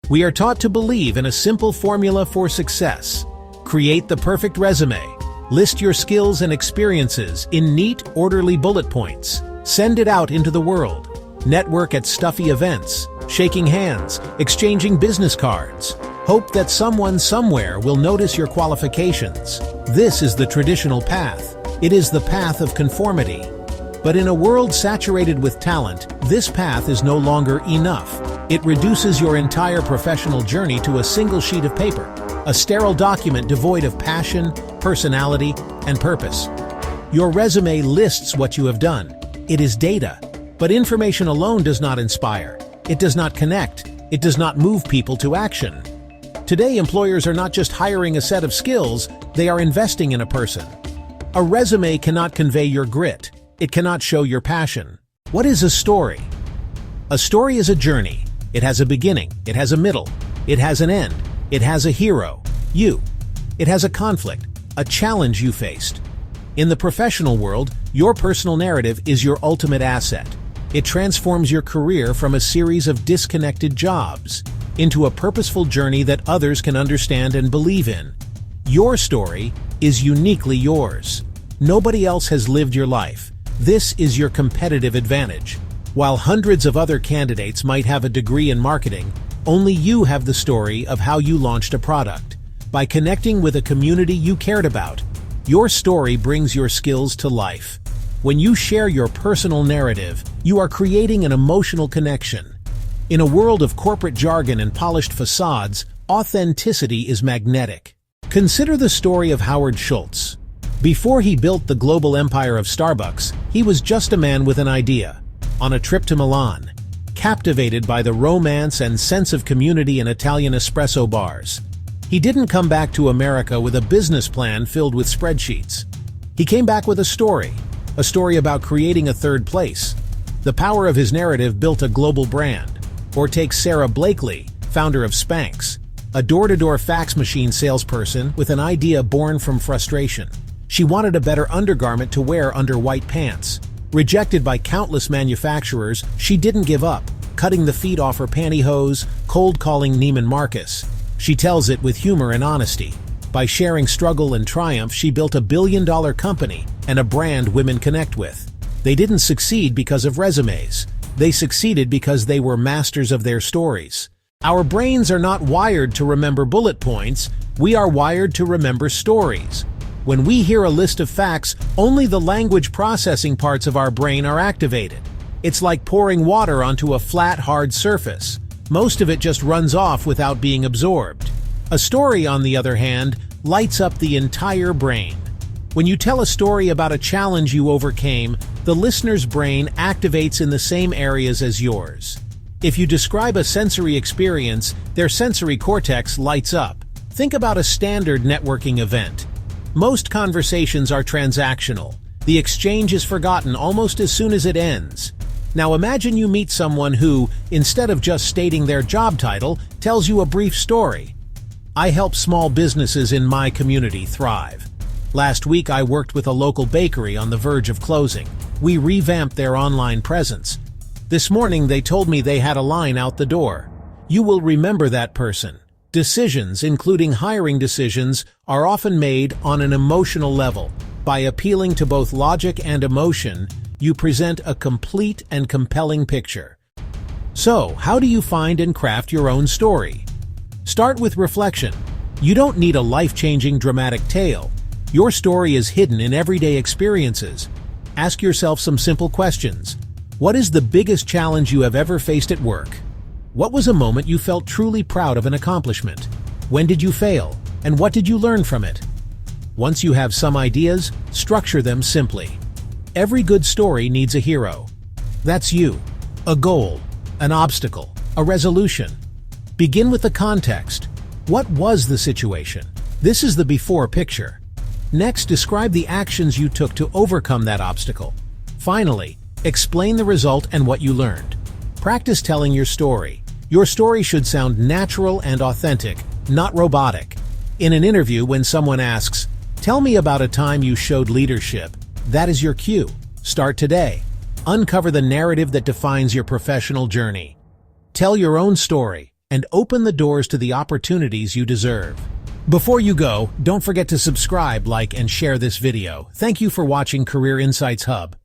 We are taught to believe in a simple formula for success. Create the perfect resume. List your skills and experiences in neat, orderly bullet points. Send it out into the world. Network at stuffy events, shaking hands, exchanging business cards. Hope that someone somewhere will notice your qualifications. This is the traditional path. It is the path of conformity. But in a world saturated with talent, this path is no longer enough. It reduces your entire professional journey to a single sheet of paper, a sterile document devoid of passion, personality, and purpose. Your resume lists what you have done. It is data. But information alone does not inspire. It does not connect. It does not move people to action. Today, employers are not just hiring a set of skills, they are investing in a person. A resume cannot convey your grit. It cannot show your passion. What is a story? A story is a journey. It has a beginning. It has a middle. It has an end. It has a hero, you. It has a conflict, a challenge you faced. In the professional world, your personal narrative is your ultimate asset. It transforms your career from a series of disconnected jobs into a purposeful journey that others can understand and believe in. Your story is uniquely yours. Nobody else has lived your life. This is your competitive advantage. While hundreds of other candidates might have a degree in marketing, only you have the story of how you launched a product. By connecting with a community you cared about, your story brings your skills to life. When you share your personal narrative, you are creating an emotional connection. In a world of corporate jargon and polished facades, authenticity is magnetic. Consider the story of Howard Schultz. Before he built the global empire of Starbucks, he was just a man with an idea. On a trip to Milan, captivated by the romance and sense of community in Italian espresso bars, he didn't come back to America with a business plan filled with spreadsheets. He came back with a story about creating a third place. The power of his narrative built a global brand. Or take Sarah Blakely, founder of Spanx, a door-to-door fax machine salesperson with an idea born from frustration. She wanted a better undergarment to wear under white pants. Rejected by countless manufacturers, she didn't give up, cutting the feet off her pantyhose, cold-calling Neiman Marcus. She tells it with humor and honesty. By sharing struggle and triumph, she built a billion-dollar company and a brand women connect with. They didn't succeed because of resumes. They succeeded because they were masters of their stories. Our brains are not wired to remember bullet points. We are wired to remember stories. When we hear a list of facts, only the language processing parts of our brain are activated. It's like pouring water onto a flat, hard surface. Most of it just runs off without being absorbed. A story, on the other hand, lights up the entire brain. When you tell a story about a challenge you overcame, the listener's brain activates in the same areas as yours. If you describe a sensory experience, their sensory cortex lights up. Think about a standard networking event. Most conversations are transactional. The exchange is forgotten almost as soon as it ends. Now imagine you meet someone who, instead of just stating their job title, tells you a brief story. I help small businesses in my community thrive. Last week I worked with a local bakery on the verge of closing. We revamped their online presence. This morning they told me they had a line out the door. You will remember that person. Decisions, including hiring decisions, are often made on an emotional level. By appealing to both logic and emotion, you present a complete and compelling picture. So, how do you find and craft your own story? Start with reflection. You don't need a life-changing dramatic tale. Your story is hidden in everyday experiences. Ask yourself some simple questions. What is the biggest challenge you have ever faced at work? What was a moment you felt truly proud of an accomplishment? When did you fail? And what did you learn from it? Once you have some ideas, structure them simply. Every good story needs a hero. That's you. A goal, an obstacle, a resolution. Begin with the context. What was the situation? This is the before picture. Next, describe the actions you took to overcome that obstacle. Finally, explain the result and what you learned. Practice telling your story. Your story should sound natural and authentic, not robotic. In an interview, when someone asks, "Tell me about a time you showed leadership," that is your cue. Start today. Uncover the narrative that defines your professional journey. Tell your own story. and open the doors to the opportunities you deserve. Before you go, don't forget to subscribe, like, and share this video. Thank you for watching Career Insights Hub.